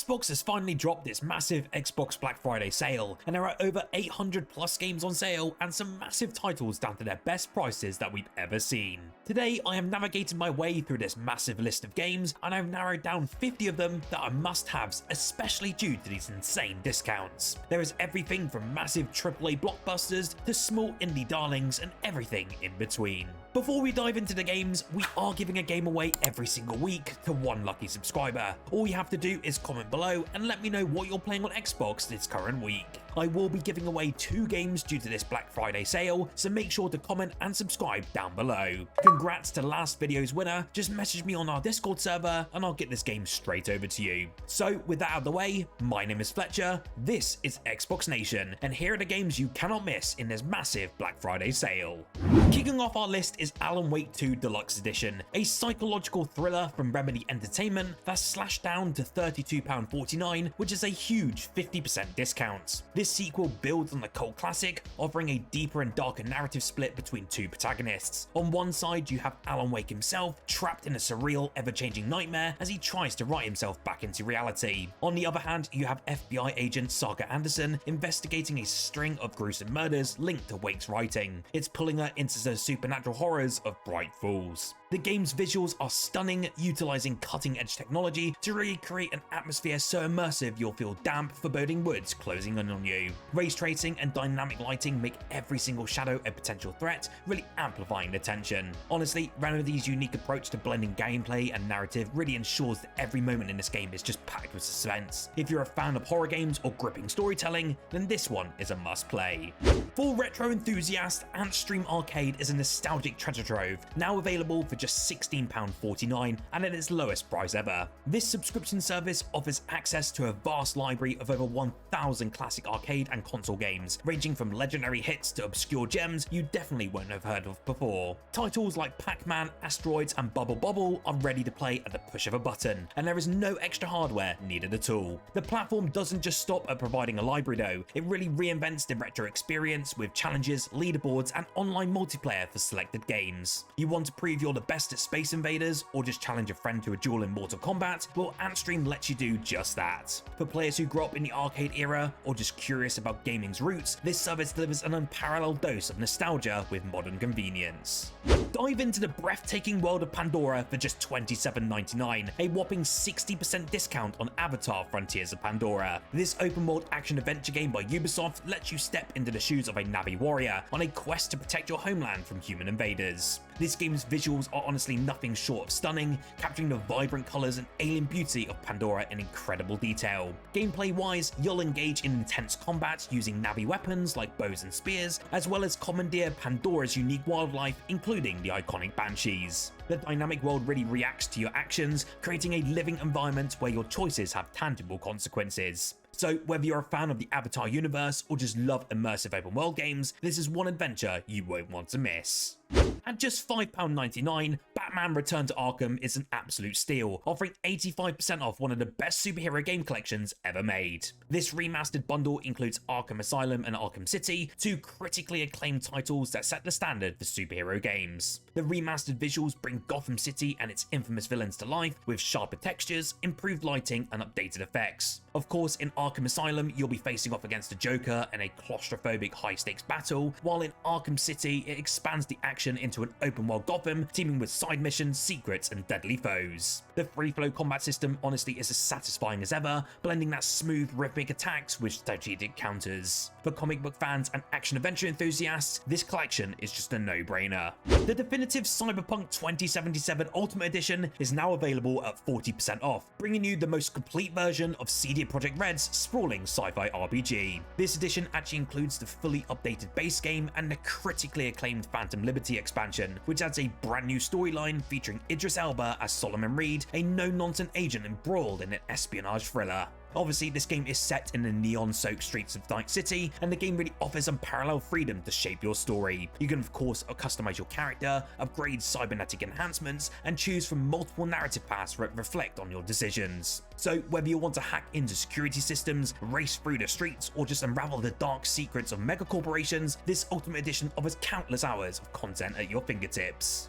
Xbox has finally dropped its massive Xbox Black Friday sale, and there are over 800 plus games on sale and some massive titles down to their best prices that we've ever seen. Today I am navigating my way through this massive list of games, and I've narrowed down 50 of them that are must-haves, especially due to these insane discounts. There is everything from massive AAA blockbusters to small indie darlings and everything in between. Before we dive into the games, we are giving a game away every single week to one lucky subscriber. All you have to do is comment below and let me know what you're playing on Xbox this current week. I will be giving away 2 games due to this Black Friday sale, so make sure to comment and subscribe down below. Congrats to last video's winner, just message me on our Discord server and I'll get this game straight over to you. So with that out of the way, my name is Fletcher, this is Xbox Nation, and here are the games you cannot miss in this massive Black Friday sale. Kicking off our list is Alan Wake 2 Deluxe Edition, a psychological thriller from Remedy Entertainment that's slashed down to £32.49, which is a huge 50% discount. This sequel builds on the cult classic, offering a deeper and darker narrative split between 2 protagonists. On one side, you have Alan Wake himself, trapped in a surreal, ever-changing nightmare as he tries to write himself back into reality. On the other hand, you have FBI agent Saga Anderson investigating a string of gruesome murders linked to Wake's writing. It's pulling her into the supernatural horrors of Bright Falls. The game's visuals are stunning, utilizing cutting-edge technology to recreate an atmosphere so immersive you'll feel damp, foreboding woods closing in on you. Race tracing and dynamic lighting make every single shadow a potential threat, really amplifying the tension. Honestly, Remedy's unique approach to blending gameplay and narrative really ensures that every moment in this game is just packed with suspense. If you're a fan of horror games or gripping storytelling, then this one is a must-play. For retro enthusiasts, Antstream Arcade is a nostalgic treasure trove, now available for just £16.49 and at its lowest price ever. This subscription service offers access to a vast library of over 1,000 classic arcade and console games, ranging from legendary hits to obscure gems you definitely won't have heard of before. Titles like Pac-Man, Asteroids and Bubble Bobble are ready to play at the push of a button, and there is no extra hardware needed at all. The platform doesn't just stop at providing a library though, it really reinvents the retro experience with challenges, leaderboards and online multiplayer for selected games. You want to prove you're the best at Space Invaders or just challenge a friend to a duel in Mortal Kombat? Well, Antstream lets you do just that. For players who grew up in the arcade era or just curious about gaming's roots, this service delivers an unparalleled dose of nostalgia with modern convenience. Dive into the breathtaking world of Pandora for just $27.99, a whopping 60% discount on Avatar: Frontiers of Pandora. This open-world action-adventure game by Ubisoft lets you step into the shoes of a Na'vi warrior on a quest to protect your homeland from human invaders. This game's visuals are honestly nothing short of stunning, capturing the vibrant colours and alien beauty of Pandora in incredible detail. Gameplay-wise, you'll engage in intense combat using Na'vi weapons like bows and spears, as well as commandeer Pandora's unique wildlife, including the iconic banshees. The dynamic world really reacts to your actions, creating a living environment where your choices have tangible consequences. So whether you're a fan of the Avatar universe or just love immersive open world games, this is one adventure you won't want to miss. At just £5.99, Batman Return to Arkham is an absolute steal, offering 85% off one of the best superhero game collections ever made. This remastered bundle includes Arkham Asylum and Arkham City, 2 critically acclaimed titles that set the standard for superhero games. The remastered visuals bring Gotham City and its infamous villains to life with sharper textures, improved lighting and updated effects. Of course, in Arkham Asylum, you'll be facing off against the Joker in a claustrophobic high-stakes battle, while in Arkham City, it expands the action into an open-world Gotham, teeming with side missions, secrets, and deadly foes. The free-flow combat system honestly is as satisfying as ever, blending that smooth, rhythmic attacks with strategic counters. For comic book fans and action-adventure enthusiasts, this collection is just a no-brainer. The definitive Cyberpunk 2077 Ultimate Edition is now available at 40% off, bringing you the most complete version of CD Projekt Red's sprawling sci-fi RPG. This edition actually includes the fully updated base game and the critically acclaimed Phantom Liberty expansion, which adds a brand new storyline featuring Idris Elba as Solomon Reed, a no-nonsense agent embroiled in an espionage thriller. Obviously, this game is set in the neon-soaked streets of Night City, and the game really offers unparalleled freedom to shape your story. You can of course customize your character, upgrade cybernetic enhancements, and choose from multiple narrative paths that reflect on your decisions. So whether you want to hack into security systems, race through the streets, or just unravel the dark secrets of megacorporations, this Ultimate Edition offers countless hours of content at your fingertips.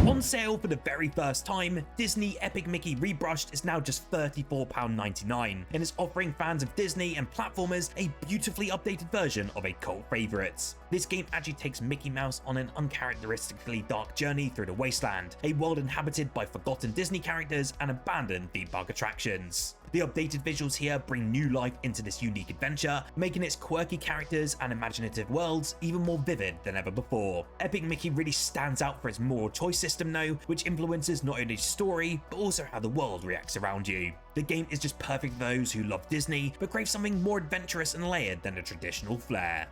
On sale for the very first time, Disney Epic Mickey Rebrushed is now just £34.99 and is offering fans of Disney and platformers a beautifully updated version of a cult favourite. This game actually takes Mickey Mouse on an uncharacteristically dark journey through the wasteland, a world inhabited by forgotten Disney characters and abandoned theme park attractions. The updated visuals here bring new life into this unique adventure, making its quirky characters and imaginative worlds even more vivid than ever before. Epic Mickey really stands out for its moral choice system though, which influences not only story, but also how the world reacts around you. The game is just perfect for those who love Disney, but crave something more adventurous and layered than a traditional flair.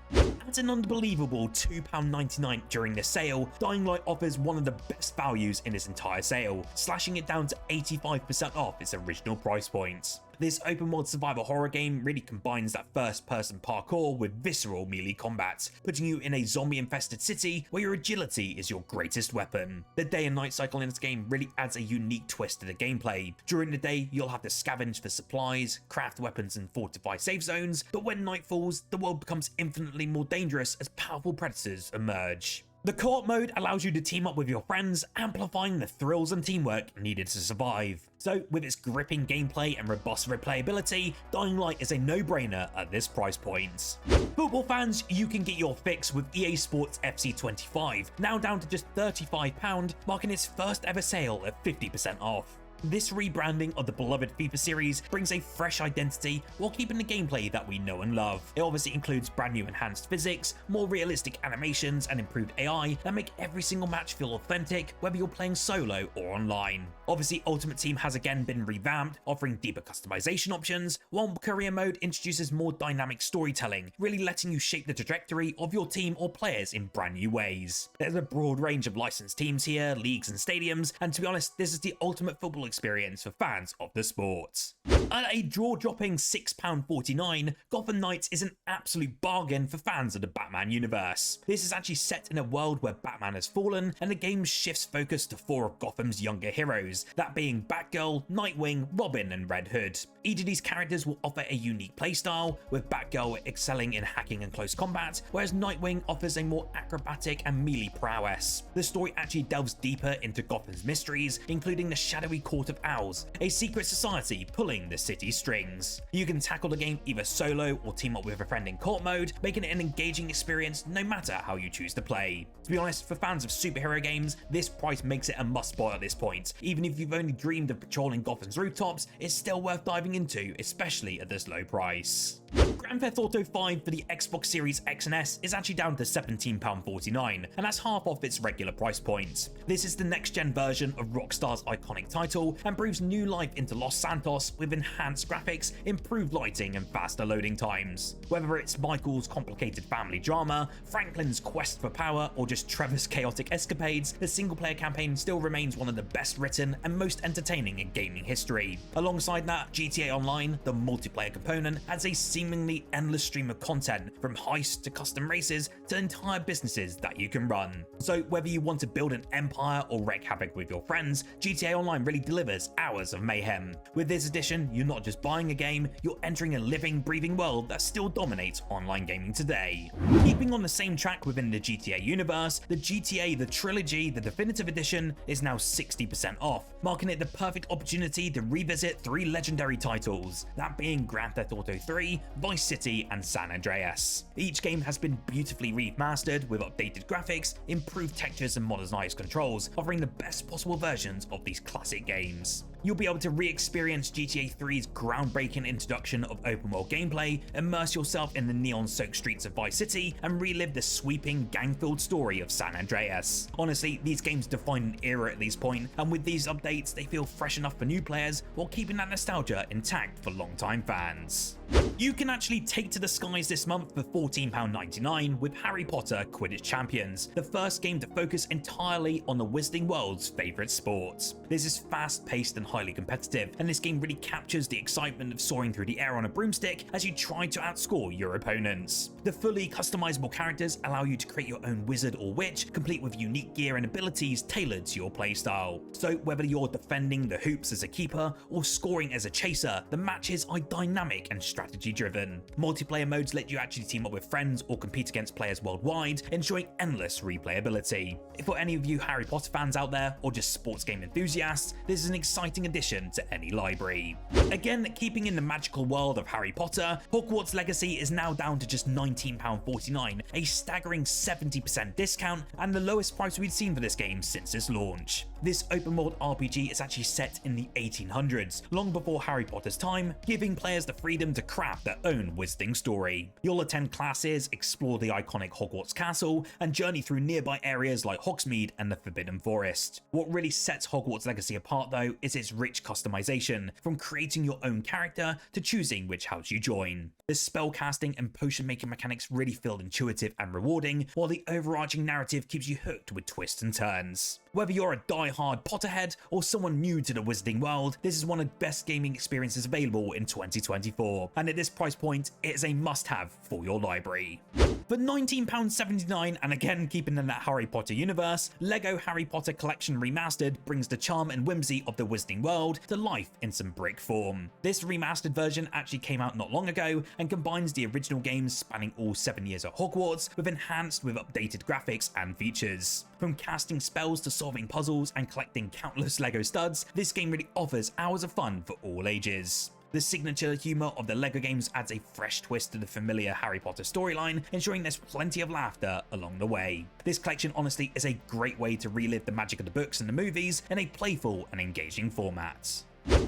At an unbelievable £2.99 during the sale, Dying Light offers one of the best values in its entire sale, slashing it down to 85% off its original price point. This open world survival horror game really combines that first person parkour with visceral melee combat, putting you in a zombie infested city where your agility is your greatest weapon. The day and night cycle in this game really adds a unique twist to the gameplay. During the day, you'll have to scavenge for supplies, craft weapons and fortify safe zones, but when night falls, the world becomes infinitely more dangerous as powerful predators emerge. The co-op mode allows you to team up with your friends, amplifying the thrills and teamwork needed to survive. So with its gripping gameplay and robust replayability, Dying Light is a no-brainer at this price point. Football fans, you can get your fix with EA Sports FC 25, now down to just £35, marking its first ever sale at 50% off. This rebranding of the beloved FIFA series brings a fresh identity while keeping the gameplay that we know and love. It obviously includes brand new enhanced physics, more realistic animations and improved AI that make every single match feel authentic, whether you're playing solo or online. Obviously, Ultimate Team has again been revamped, offering deeper customization options, while Career Mode introduces more dynamic storytelling, really letting you shape the trajectory of your team or players in brand new ways. There's a broad range of licensed teams here, leagues and stadiums, and to be honest, this is the ultimate football experience for fans of the sport. At a jaw-dropping £6.49, Gotham Knights is an absolute bargain for fans of the Batman universe. This is actually set in a world where Batman has fallen, and the game shifts focus to four of Gotham's younger heroes, that being Batgirl, Nightwing, Robin and Red Hood. Each of these characters will offer a unique playstyle, with Batgirl excelling in hacking and close combat, whereas Nightwing offers a more acrobatic and melee prowess. The story actually delves deeper into Gotham's mysteries, including the shadowy Court of Owls, a secret society pulling the city's strings. You can tackle the game either solo or team up with a friend in co-op mode, making it an engaging experience no matter how you choose to play. To be honest, for fans of superhero games, this price makes it a must-buy at this point. Even if you've only dreamed of patrolling Gotham's rooftops, it's still worth diving into, especially at this low price. Grand Theft Auto 5 for the Xbox Series X and S is actually down to £17.49, and that's half off its regular price point. This is the next-gen version of Rockstar's iconic title and breathes new life into Los Santos with enhanced graphics, improved lighting and faster loading times. Whether it's Michael's complicated family drama, Franklin's quest for power, or just Trevor's chaotic escapades, the single-player campaign still remains one of the best written and most entertaining in gaming history. Alongside that, GTA Online, the multiplayer component, adds a seemingly endless stream of content, from heists to custom races to entire businesses that you can run. So whether you want to build an empire or wreak havoc with your friends, GTA Online really delivers hours of mayhem. With this edition, you're not just buying a game, you're entering a living, breathing world that still dominates online gaming today. Keeping on the same track within the GTA universe, the GTA The Trilogy, the definitive edition, is now 60% off, marking it the perfect opportunity to revisit three legendary titles, that being Grand Theft Auto 3, Vice City and San Andreas. Each game has been beautifully remastered with updated graphics, improved textures and modernized controls, offering the best possible versions of these classic games. You'll be able to re-experience GTA 3's groundbreaking introduction of open-world gameplay, immerse yourself in the neon-soaked streets of Vice City, and relive the sweeping, gang-filled story of San Andreas. Honestly, these games define an era at this point, and with these updates, they feel fresh enough for new players, while keeping that nostalgia intact for long-time fans. You can actually take to the skies this month for £14.99 with Harry Potter Quidditch Champions, the first game to focus entirely on the Wizarding World's favourite sport. This is fast-paced and highly competitive, and this game really captures the excitement of soaring through the air on a broomstick as you try to outscore your opponents. The fully customizable characters allow you to create your own wizard or witch, complete with unique gear and abilities tailored to your playstyle. So whether you're defending the hoops as a keeper or scoring as a chaser, the matches are dynamic and strategy driven. Multiplayer modes let you actually team up with friends or compete against players worldwide, ensuring endless replayability. For any of you Harry Potter fans out there, or just sports game enthusiasts, this is an exciting addition to any library. Again, keeping in the magical world of Harry Potter, Hogwarts Legacy is now down to just £19.49, a staggering 70% discount, and the lowest price we'd seen for this game since its launch. This open world RPG is actually set in the 1800s, long before Harry Potter's time, giving players the freedom to craft their own wizarding story. You'll attend classes, explore the iconic Hogwarts Castle, and journey through nearby areas like Hogsmeade and the Forbidden Forest. What really sets Hogwarts Legacy apart though is its rich customization, from creating your own character to choosing which house you join. The spellcasting and potion making mechanics really feel intuitive and rewarding, while the overarching narrative keeps you hooked with twists and turns. Whether you're a die-hard Potterhead or someone new to the wizarding world, this is one of the best gaming experiences available in 2024, and at this price point, it is a must-have for your library. For £19.79, and again keeping in that Harry Potter universe, LEGO Harry Potter Collection Remastered brings the charm and whimsy of the wizarding world to life in some brick form. This remastered version actually came out not long ago and combines the original games spanning all 7 years at Hogwarts with enhanced with updated graphics and features. From casting spells to solving puzzles and collecting countless LEGO studs, this game really offers hours of fun for all ages. The signature humour of the LEGO games adds a fresh twist to the familiar Harry Potter storyline, ensuring there's plenty of laughter along the way. This collection honestly is a great way to relive the magic of the books and the movies in a playful and engaging format.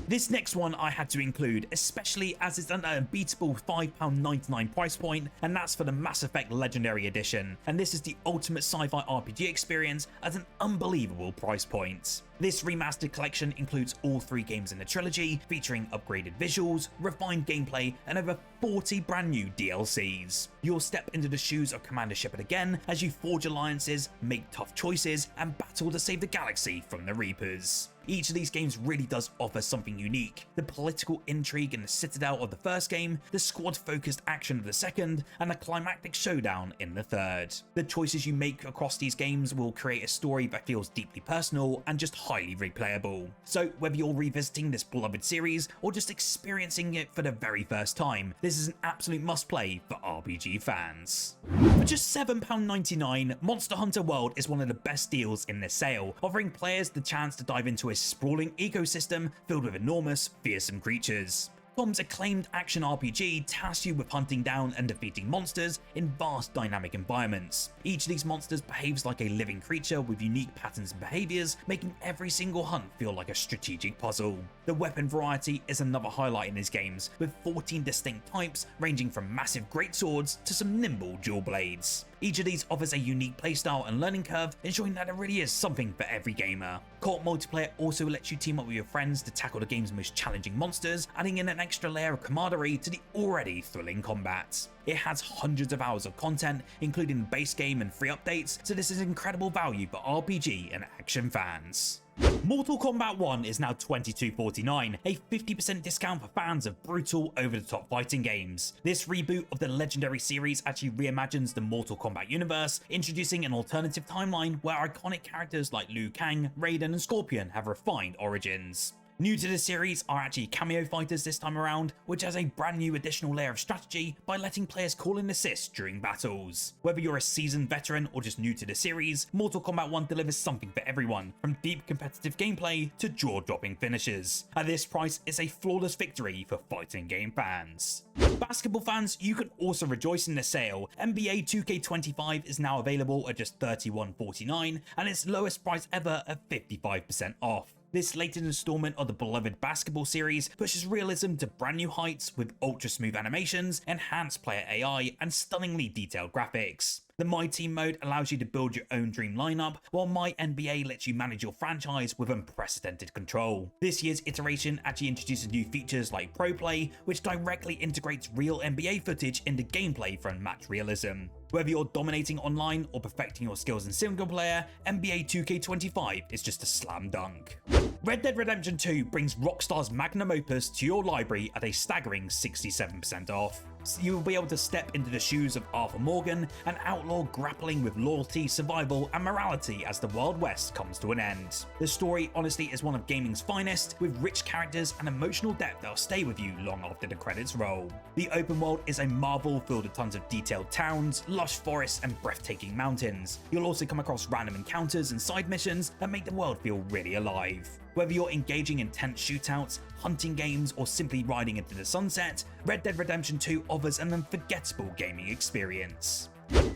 This next one I had to include, especially as it's an unbeatable £5.99 price point, and that's for the Mass Effect Legendary Edition, and this is the ultimate sci-fi RPG experience at an unbelievable price point. This remastered collection includes all 3 games in the trilogy, featuring upgraded visuals, refined gameplay, and over 40 brand new DLCs. You'll step into the shoes of Commander Shepard again as you forge alliances, make tough choices, and battle to save the galaxy from the Reapers. Each of these games really does offer something unique. The political intrigue in the Citadel of the first game, the squad-focused action of the second, and the climactic showdown in the third. The choices you make across these games will create a story that feels deeply personal and just highly replayable. So whether you're revisiting this beloved series or just experiencing it for the very first time, this is an absolute must-play for RPG fans. For just £7.99, Monster Hunter World is one of the best deals in this sale, offering players the chance to dive into a sprawling ecosystem filled with enormous, fearsome creatures. Tom's acclaimed action RPG tasks you with hunting down and defeating monsters in vast dynamic environments. Each of these monsters behaves like a living creature with unique patterns and behaviors, making every single hunt feel like a strategic puzzle. The weapon variety is another highlight in these games, with 14 distinct types ranging from massive greatswords to some nimble dual blades. Each of these offers a unique playstyle and learning curve, ensuring that there really is something for every gamer. Co-op multiplayer also lets you team up with your friends to tackle the game's most challenging monsters, adding in an extra layer of camaraderie to the already thrilling combat. It has hundreds of hours of content, including the base game and free updates, so this is incredible value for RPG and action fans. Mortal Kombat 1 is now $22.49, a 50% discount for fans of brutal, over-the-top fighting games. This reboot of the legendary series actually reimagines the Mortal Kombat universe, introducing an alternative timeline where iconic characters like Liu Kang, Raiden, and Scorpion have refined origins. New to the series are actually cameo fighters this time around, which has a brand new additional layer of strategy by letting players call in assists during battles. Whether you're a seasoned veteran or just new to the series, Mortal Kombat 1 delivers something for everyone, from deep competitive gameplay to jaw-dropping finishes. At this price, it's a flawless victory for fighting game fans. Basketball fans, you can also rejoice in the sale. NBA 2K25 is now available at just $31.49, and its lowest price ever at 55% off. This latest installment of the beloved basketball series pushes realism to brand new heights with ultra smooth animations, enhanced player AI, and stunningly detailed graphics. The My Team mode allows you to build your own dream lineup, while My NBA lets you manage your franchise with unprecedented control. This year's iteration actually introduces new features like Pro Play, which directly integrates real NBA footage into gameplay for unmatched realism. Whether you're dominating online or perfecting your skills in single player, NBA 2K25 is just a slam dunk. Red Dead Redemption 2 brings Rockstar's magnum opus to your library at a staggering 67% off. So you will be able to step into the shoes of Arthur Morgan, an outlaw grappling with loyalty, survival, and morality as the Wild West comes to an end. The story honestly is one of gaming's finest, with rich characters and emotional depth that'll stay with you long after the credits roll. The open world is a marvel filled with tons of detailed towns, lush forests, and breathtaking mountains. You'll also come across random encounters and side missions that make the world feel really alive. Whether you're engaging in tense shootouts, hunting games, or simply riding into the sunset, Red Dead Redemption 2 offers an unforgettable gaming experience.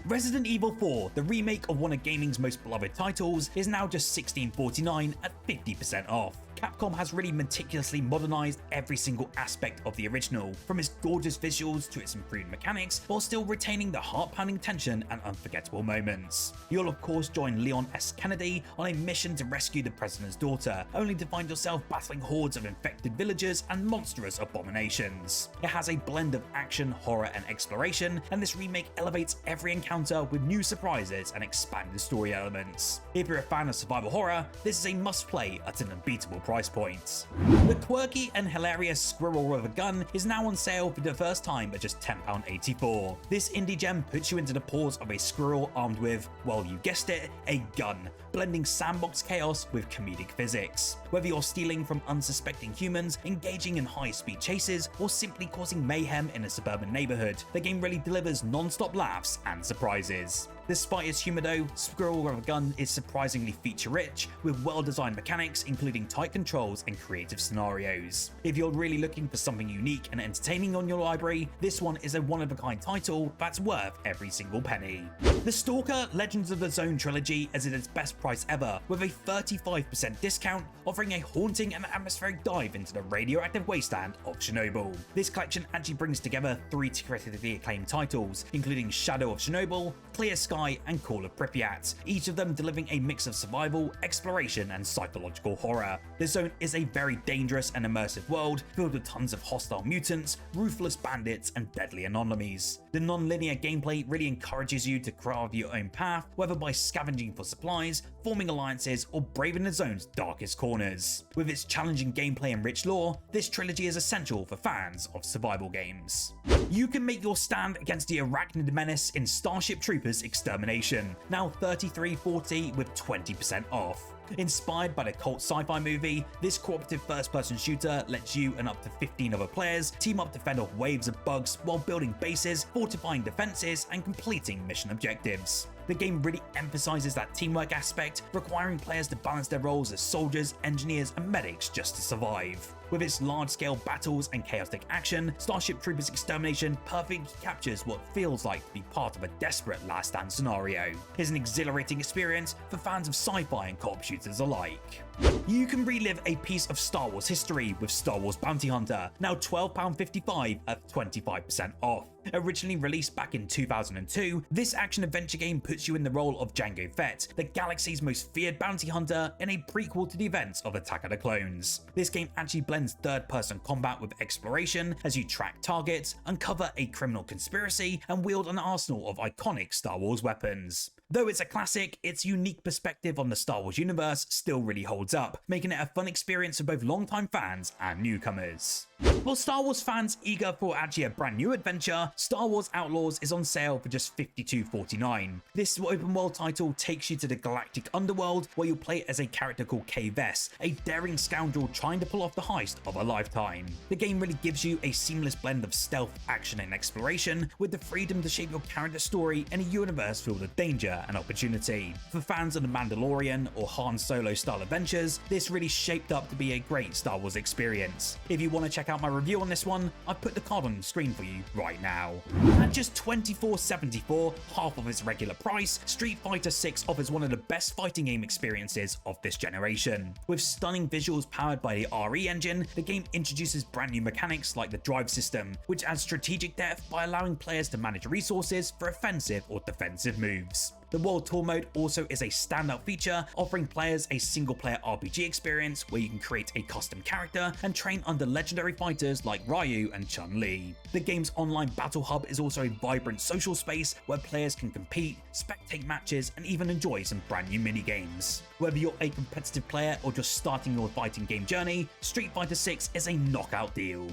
Resident Evil 4, the remake of one of gaming's most beloved titles, is now just $16.49 at 50% off. Capcom has really meticulously modernized every single aspect of the original, from its gorgeous visuals to its improved mechanics, while still retaining the heart-pounding tension and unforgettable moments. You'll of course join Leon S. Kennedy on a mission to rescue the president's daughter, only to find yourself battling hordes of infected villagers and monstrous abominations. It has a blend of action, horror, and exploration, and this remake elevates every encounter with new surprises and expanded story elements. If you're a fan of survival horror, this is a must-play at an unbeatable price points. The quirky and hilarious Squirrel with a Gun is now on sale for the first time at just £10.84. This indie gem puts you into the paws of a squirrel armed with, well, you guessed it, a gun, blending sandbox chaos with comedic physics. Whether you're stealing from unsuspecting humans, engaging in high-speed chases, or simply causing mayhem in a suburban neighborhood, the game really delivers non-stop laughs and surprises. Despite its humor though, Squirrel with a Gun is surprisingly feature-rich, with well-designed mechanics including tight controls and creative scenarios. If you're really looking for something unique and entertaining on your library, this one is a one-of-a-kind title that's worth every single penny. The Stalker Legends of the Zone trilogy is at its best price ever, with a 35% discount, offering a haunting and atmospheric dive into the radioactive wasteland of Chernobyl. This collection actually brings together 3 critically acclaimed titles, including Shadow of Chernobyl, Clear Sky, and Call of Pripyat, each of them delivering a mix of survival, exploration, and psychological horror. The Zone is a very dangerous and immersive world filled with tons of hostile mutants, ruthless bandits, and deadly anomalies. The non-linear gameplay really encourages you to carve your own path, whether by scavenging for supplies, forming alliances, or braving the Zone's darkest corners. With its challenging gameplay and rich lore, this trilogy is essential for fans of survival games. You can make your stand against the arachnid menace in Starship Troopers Extermination, now $33.40 with 20% off. Inspired by the cult sci-fi movie, this cooperative first-person shooter lets you and up to 15 other players team up to fend off waves of bugs while building bases, fortifying defenses, and completing mission objectives. The game really emphasizes that teamwork aspect, requiring players to balance their roles as soldiers, engineers, and medics just to survive. With its large-scale battles and chaotic action, Starship Troopers Extermination perfectly captures what it feels like to be part of a desperate last stand scenario. It's an exhilarating experience for fans of sci-fi and co-op shooters alike. You can relive a piece of Star Wars history with Star Wars Bounty Hunter, now £12.55 at 25% off. Originally released back in 2002, this action-adventure game puts you in the role of Jango Fett, the galaxy's most feared bounty hunter, in a prequel to the events of Attack of the Clones. This game actually blends third-person combat with exploration as you track targets, uncover a criminal conspiracy, and wield an arsenal of iconic Star Wars weapons. Though it's a classic, its unique perspective on the Star Wars universe still really holds up, making it a fun experience for both longtime fans and newcomers. While Star Wars fans eager for actually a brand new adventure, Star Wars Outlaws is on sale for just $52.49. This open world title takes you to the galactic underworld where you'll play as a character called Kay Vess, a daring scoundrel trying to pull off the heist of a lifetime. The game really gives you a seamless blend of stealth, action, and exploration, with the freedom to shape your character story in a universe filled with danger and opportunity. For fans of the Mandalorian or Han Solo style adventures, this really shaped up to be a great Star Wars experience. If you want to check check out my review on this one, I've put the card on the screen for you right now. At just $24.74, half of its regular price, Street Fighter 6 offers one of the best fighting game experiences of this generation. With stunning visuals powered by the RE engine, the game introduces brand new mechanics like the drive system, which adds strategic depth by allowing players to manage resources for offensive or defensive moves. The World Tour mode also is a standout feature, offering players a single-player RPG experience where you can create a custom character and train under legendary fighters like Ryu and Chun-Li. The game's online battle hub is also a vibrant social space where players can compete, spectate matches, and even enjoy some brand new minigames. Whether you're a competitive player or just starting your fighting game journey, Street Fighter 6 is a knockout deal.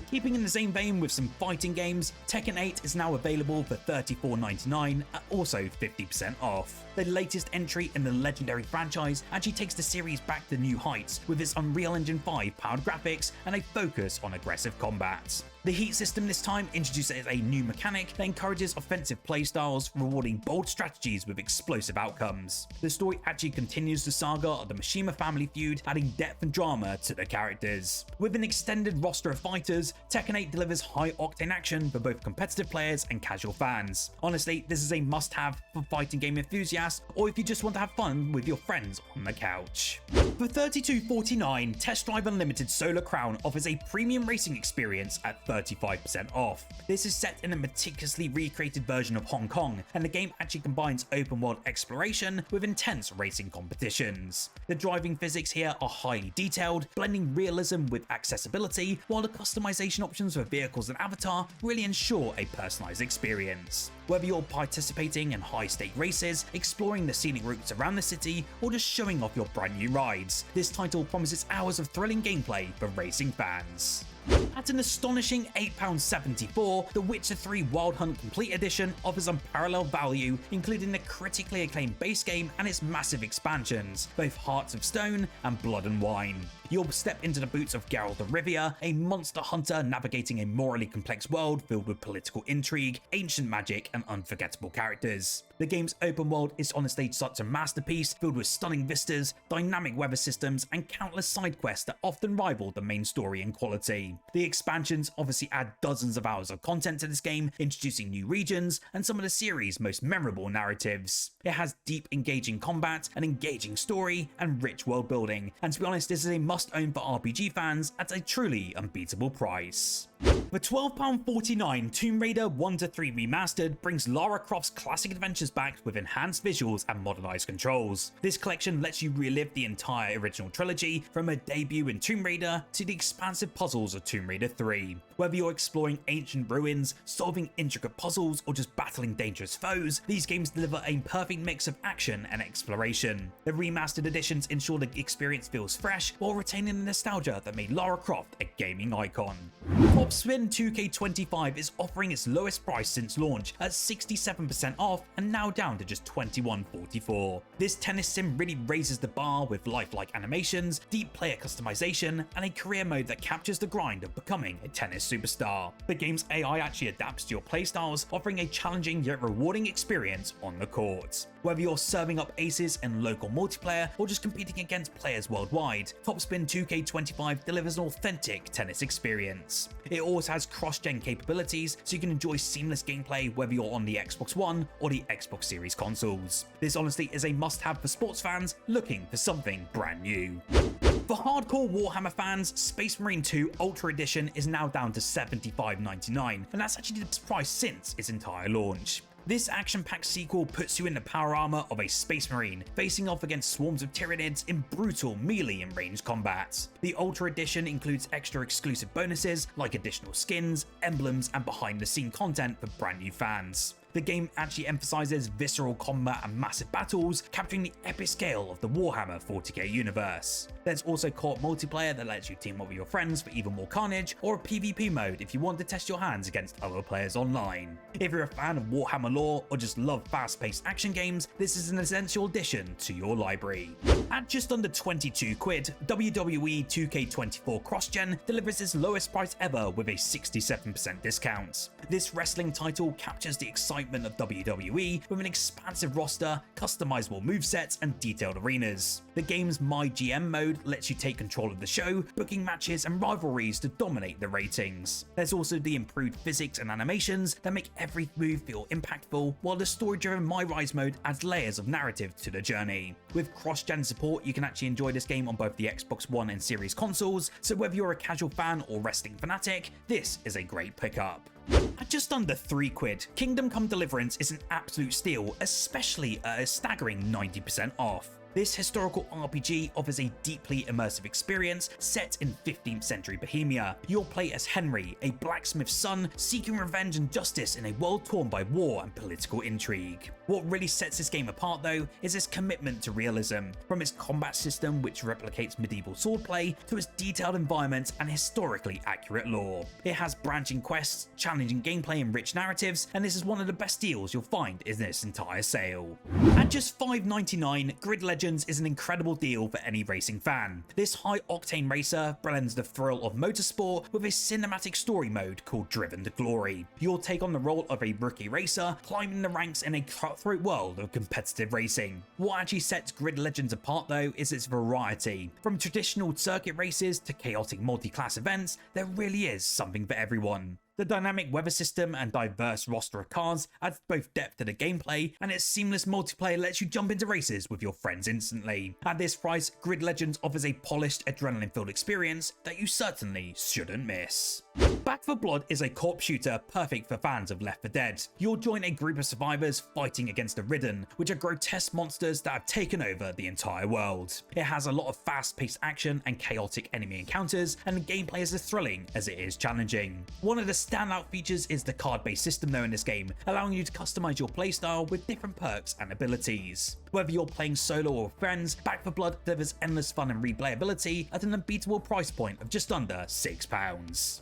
Keeping in the same vein with some fighting games, Tekken 8 is now available for $34.99 at also 50% off. The latest entry in the legendary franchise actually takes the series back to new heights with its Unreal Engine 5 powered graphics and a focus on aggressive combat. The heat system this time introduces a new mechanic that encourages offensive playstyles, rewarding bold strategies with explosive outcomes. The story actually continues the saga of the Mishima family feud, adding depth and drama to the characters. With an extended roster of fighters, Tekken 8 delivers high-octane action for both competitive players and casual fans. Honestly, this is a must-have for fighting game enthusiasts, or if you just want to have fun with your friends on the couch. For $32.49, Test Drive Unlimited Solar Crown offers a premium racing experience at 35% off. This is set in a meticulously recreated version of Hong Kong, and the game actually combines open world exploration with intense racing competitions. The driving physics here are highly detailed, blending realism with accessibility, while the customization options for vehicles and avatar really ensure a personalized experience. Whether you're participating in high-stake races, exploring the scenic routes around the city, or just showing off your brand new rides, this title promises hours of thrilling gameplay for racing fans. At an astonishing £8.74, The Witcher 3 Wild Hunt Complete Edition offers unparalleled value, including the critically acclaimed base game and its massive expansions, both Hearts of Stone and Blood and Wine. You'll step into the boots of Geralt of Rivia, a monster hunter navigating a morally complex world filled with political intrigue, ancient magic, and unforgettable characters. The game's open world is honestly such a masterpiece, filled with stunning vistas, dynamic weather systems, and countless side quests that often rival the main story in quality. The expansions obviously add dozens of hours of content to this game, introducing new regions and some of the series' most memorable narratives. It has deep, engaging combat, an engaging story, and rich world building, and to be honest, this is a must-own for RPG fans at a truly unbeatable price. For £12.49, Tomb Raider 1-3 Remastered brings Lara Croft's classic adventures back with enhanced visuals and modernized controls. This collection lets you relive the entire original trilogy, from her debut in Tomb Raider to the expansive puzzles of Tomb Raider 3. Whether you're exploring ancient ruins, solving intricate puzzles, or just battling dangerous foes, these games deliver a perfect mix of action and exploration. The remastered editions ensure the experience feels fresh while retaining the nostalgia that made Lara Croft a gaming icon. TopSpin 2K25 is offering its lowest price since launch at 67% off and now down to just $21.44. This tennis sim really raises the bar with lifelike animations, deep player customization, and a career mode that captures the grind of becoming a tennis superstar. The game's AI actually adapts to your playstyles, offering a challenging yet rewarding experience on the court. Whether you're serving up aces in local multiplayer or just competing against players worldwide, TopSpin 2K25 delivers an authentic tennis experience. It also has cross-gen capabilities, so you can enjoy seamless gameplay whether you're on the Xbox One or the Xbox Series consoles. This honestly is a must-have for sports fans looking for something brand new. For hardcore Warhammer fans, Space Marine 2 Ultra Edition is now down to $75.99, and that's actually the best price since its entire launch. This action-packed sequel puts you in the power armor of a Space Marine, facing off against swarms of Tyranids in brutal melee and ranged combat. The Ultra Edition includes extra exclusive bonuses like additional skins, emblems, and behind-the-scene content for brand new fans. The game actually emphasizes visceral combat and massive battles, capturing the epic scale of the Warhammer 40k universe. There's also co-op multiplayer that lets you team up with your friends for even more carnage, or a PvP mode if you want to test your hands against other players online. If you're a fan of Warhammer lore or just love fast-paced action games, this is an essential addition to your library. At just under 22 quid, WWE 2K24 Cross-Gen delivers its lowest price ever with a 67% discount. This wrestling title captures the excitement excitement of WWE with an expansive roster, customizable movesets, and detailed arenas. The game's My GM mode lets you take control of the show, booking matches and rivalries to dominate the ratings. There's also the improved physics and animations that make every move feel impactful, while the story-driven My Rise mode adds layers of narrative to the journey. With cross-gen support, you can actually enjoy this game on both the Xbox One and Series consoles, so whether you're a casual fan or wrestling fanatic, this is a great pickup. At just under £3, Kingdom Come Deliverance is an absolute steal, especially at a staggering 90% off. This historical RPG offers a deeply immersive experience set in 15th century Bohemia. You'll play as Henry, a blacksmith's son seeking revenge and justice in a world torn by war and political intrigue. What really sets this game apart though is its commitment to realism, from its combat system which replicates medieval swordplay to its detailed environments and historically accurate lore. It has branching quests, challenging gameplay and rich narratives, and this is one of the best deals you'll find in this entire sale. At just $5.99, Grid Legends is an incredible deal for any racing fan. This high-octane racer blends the thrill of motorsport with a cinematic story mode called Driven to Glory. You'll take on the role of a rookie racer, climbing the ranks in a cutthroat world of competitive racing. What actually sets Grid Legends apart though is its variety. From traditional circuit races to chaotic multi-class events, there really is something for everyone. The dynamic weather system and diverse roster of cars adds both depth to the gameplay, and its seamless multiplayer lets you jump into races with your friends instantly. At this price, Grid Legends offers a polished, adrenaline-filled experience that you certainly shouldn't miss. Back 4 Blood is a co-op shooter perfect for fans of Left 4 Dead. You'll join a group of survivors fighting against the Ridden, which are grotesque monsters that have taken over the entire world. It has a lot of fast-paced action and chaotic enemy encounters, and the gameplay is as thrilling as it is challenging. One of the standout features is the card-based system though in this game, allowing you to customize your playstyle with different perks and abilities. Whether you're playing solo or with friends, Back 4 Blood delivers endless fun and replayability at an unbeatable price point of just under £6.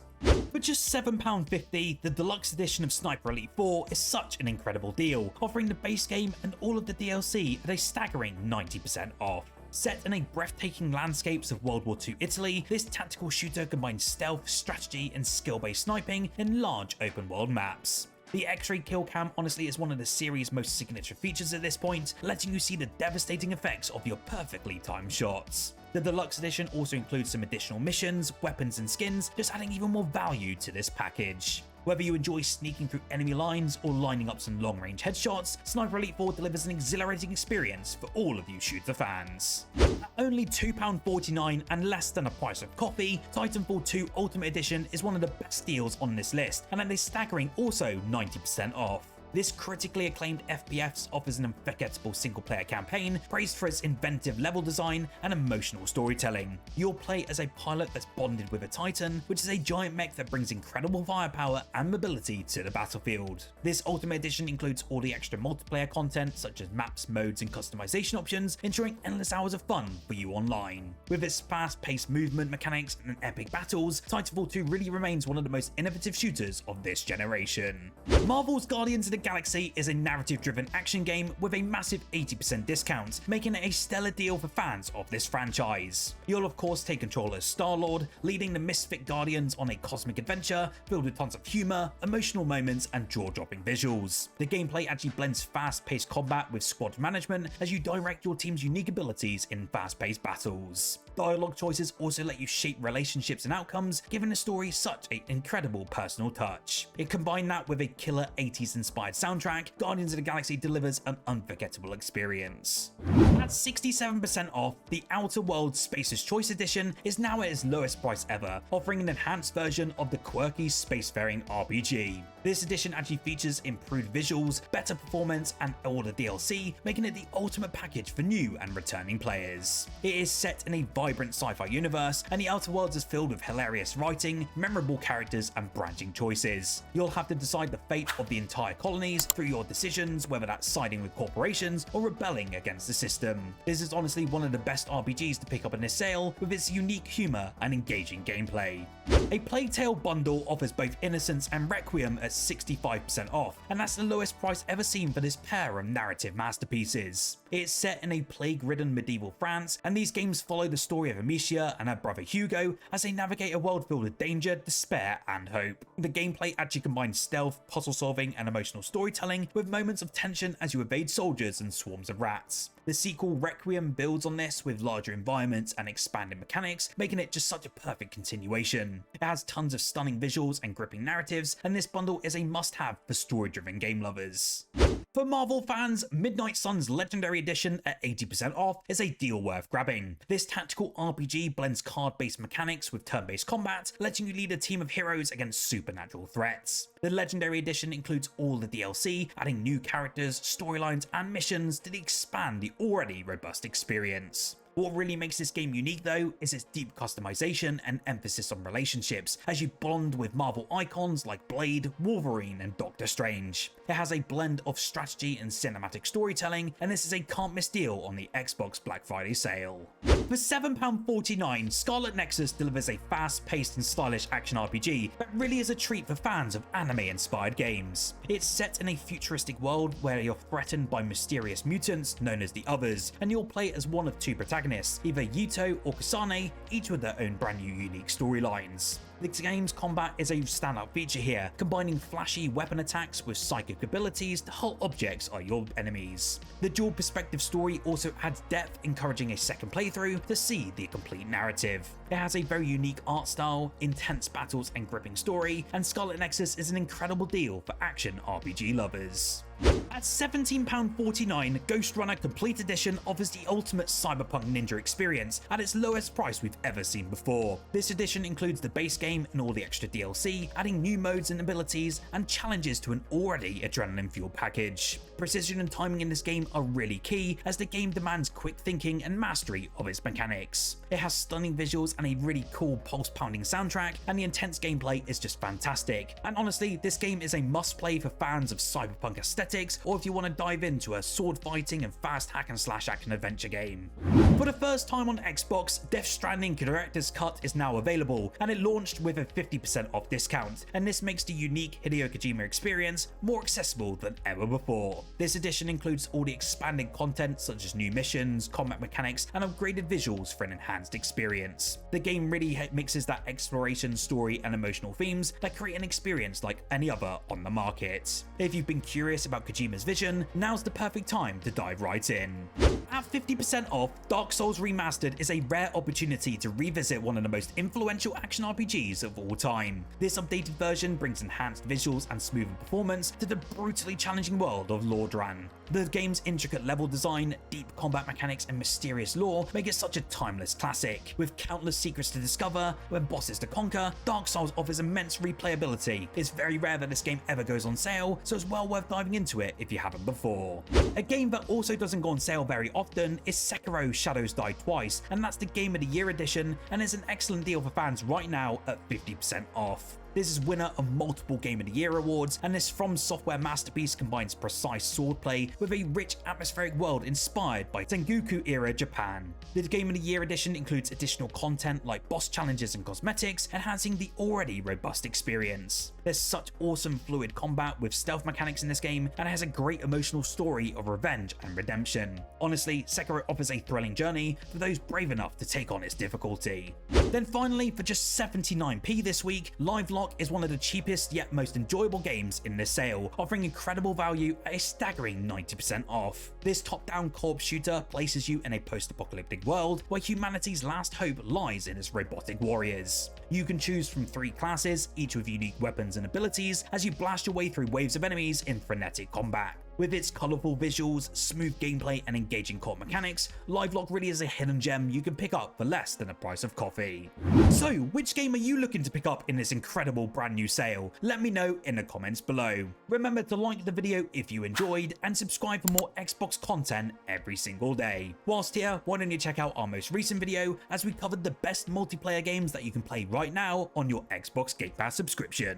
For just £7.50, the deluxe edition of Sniper Elite 4 is such an incredible deal, offering the base game and all of the DLC at a staggering 90% off. Set in a breathtaking landscapes of World War II Italy, this tactical shooter combines stealth, strategy, and skill-based sniping in large open-world maps. The X-ray kill cam honestly is one of the series' most signature features at this point, letting you see the devastating effects of your perfectly timed shots. The deluxe edition also includes some additional missions, weapons and skins, just adding even more value to this package. Whether you enjoy sneaking through enemy lines or lining up some long-range headshots, Sniper Elite 4 delivers an exhilarating experience for all of you shooter fans. At only £2.49 and less than the price of coffee, Titanfall 2 Ultimate Edition is one of the best deals on this list, and at a staggering also 90% off. This critically acclaimed FPS offers an unforgettable single-player campaign, praised for its inventive level design and emotional storytelling. You'll play as a pilot that's bonded with a Titan, which is a giant mech that brings incredible firepower and mobility to the battlefield. This Ultimate Edition includes all the extra multiplayer content such as maps, modes and customization options, ensuring endless hours of fun for you online. With its fast-paced movement mechanics and epic battles, Titanfall 2 really remains one of the most innovative shooters of this generation. Marvel's Guardians of the Galaxy is a narrative-driven action game with a massive 80% discount, making it a stellar deal for fans of this franchise. You'll of course take control as Star-Lord, leading the misfit Guardians on a cosmic adventure filled with tons of humor, emotional moments, and jaw-dropping visuals. The gameplay actually blends fast-paced combat with squad management as you direct your team's unique abilities in fast-paced battles. Dialogue choices also let you shape relationships and outcomes, giving the story such an incredible personal touch. It combined that with a killer 80s inspired soundtrack, Guardians of the Galaxy delivers an unforgettable experience. At 67% off, the Outer Worlds Spacer's Choice Edition is now at its lowest price ever, offering an enhanced version of the quirky spacefaring RPG. This edition actually features improved visuals, better performance, and all the DLC, making it the ultimate package for new and returning players. It is set in a vibrant sci-fi universe, and the Outer Worlds is filled with hilarious writing, memorable characters, and branching choices. You'll have to decide the fate of the entire colonies through your decisions, whether that's siding with corporations or rebelling against the system. This is honestly one of the best RPGs to pick up in this sale, with its unique humor and engaging gameplay. A Plague Tale bundle offers both Innocence and Requiem at 65% off, and that's the lowest price ever seen for this pair of narrative masterpieces. It's set in a plague-ridden medieval France, and these games follow the story of Amicia and her brother Hugo as they navigate a world filled with danger, despair, and hope. The gameplay actually combines stealth, puzzle solving, and emotional storytelling with moments of tension as you evade soldiers and swarms of rats. The sequel Requiem builds on this with larger environments and expanded mechanics, making it just such a perfect continuation. It has tons of stunning visuals and gripping narratives, and this bundle is a must-have for story-driven game lovers. For Marvel fans, Midnight Suns Legendary Edition at 80% off is a deal worth grabbing. This tactical RPG blends card-based mechanics with turn-based combat, letting you lead a team of heroes against supernatural threats. The Legendary Edition includes all the DLC, adding new characters, storylines, and missions to expand the already robust experience. What really makes this game unique though is its deep customization and emphasis on relationships as you bond with Marvel icons like Blade, Wolverine, and Doctor Strange. It has a blend of strategy and cinematic storytelling, and this is a can't miss deal on the Xbox Black Friday sale. For £7.49, Scarlet Nexus delivers a fast-paced and stylish action RPG that really is a treat for fans of anime-inspired games. It's set in a futuristic world where you're threatened by mysterious mutants known as the Others, and you'll play as one of two protagonists, either Yuto or Kasane, each with their own brand new unique storylines. The game's combat is a standout feature here, combining flashy weapon attacks with psychic abilities to halt objects are your enemies. The dual perspective story also adds depth, encouraging a second playthrough to see the complete narrative. It has a very unique art style, intense battles and gripping story, and Scarlet Nexus is an incredible deal for action RPG lovers. At £17.49, Ghostrunner Complete Edition offers the ultimate cyberpunk ninja experience at its lowest price we've ever seen before. This edition includes the base game and all the extra DLC, adding new modes and abilities and challenges to an already adrenaline-fueled package. Precision and timing in this game are really key, as the game demands quick thinking and mastery of its mechanics. It has stunning visuals and a really cool pulse-pounding soundtrack, and the intense gameplay is just fantastic. And honestly, this game is a must-play for fans of cyberpunk aesthetics, or if you want to dive into a sword fighting and fast hack and slash action adventure game. For the first time on Xbox, Death Stranding Director's Cut is now available, and it launched with a 50% off discount, and this makes the unique Hideo Kojima experience more accessible than ever before. This edition includes all the expanded content such as new missions, combat mechanics, and upgraded visuals for an enhanced experience. The game really mixes that exploration, story, and emotional themes that create an experience like any other on the market. If you've been curious about Kojima's vision, now's the perfect time to dive right in. At 50% off, Dark Souls Remastered is a rare opportunity to revisit one of the most influential action RPGs of all time. This updated version brings enhanced visuals and smoother performance to the brutally challenging world of Lordran. The game's intricate level design, deep combat mechanics, and mysterious lore make it such a timeless classic. With countless secrets to discover and bosses to conquer, Dark Souls offers immense replayability. It's very rare that this game ever goes on sale, so it's well worth diving into it if you haven't before. A game that also doesn't go on sale very often is Sekiro Shadows Die Twice, and that's the Game of the Year edition, and is an excellent deal for fans right now at 50% off. This is winner of multiple Game of the Year awards, and this From Software masterpiece combines precise swordplay with a rich atmospheric world inspired by Sengoku-era Japan. The Game of the Year edition includes additional content like boss challenges and cosmetics, enhancing the already robust experience. There's such awesome fluid combat with stealth mechanics in this game, and it has a great emotional story of revenge and redemption. Honestly, Sekiro offers a thrilling journey for those brave enough to take on its difficulty. Then finally, for just 79p this week, Livelock is one of the cheapest yet most enjoyable games in this sale, offering incredible value at a staggering 90% off. This top-down co-op shooter places you in a post-apocalyptic world where humanity's last hope lies in its robotic warriors. You can choose from 3 classes, each with unique weapons and abilities, as you blast your way through waves of enemies in frenetic combat. With its colourful visuals, smooth gameplay, and engaging co-op mechanics, Livelock really is a hidden gem you can pick up for less than the price of coffee. So, which game are you looking to pick up in this incredible brand new sale? Let me know in the comments below. Remember to like the video if you enjoyed, and subscribe for more Xbox content every single day. Whilst here, why don't you check out our most recent video, as we covered the best multiplayer games that you can play right now on your Xbox Game Pass subscription.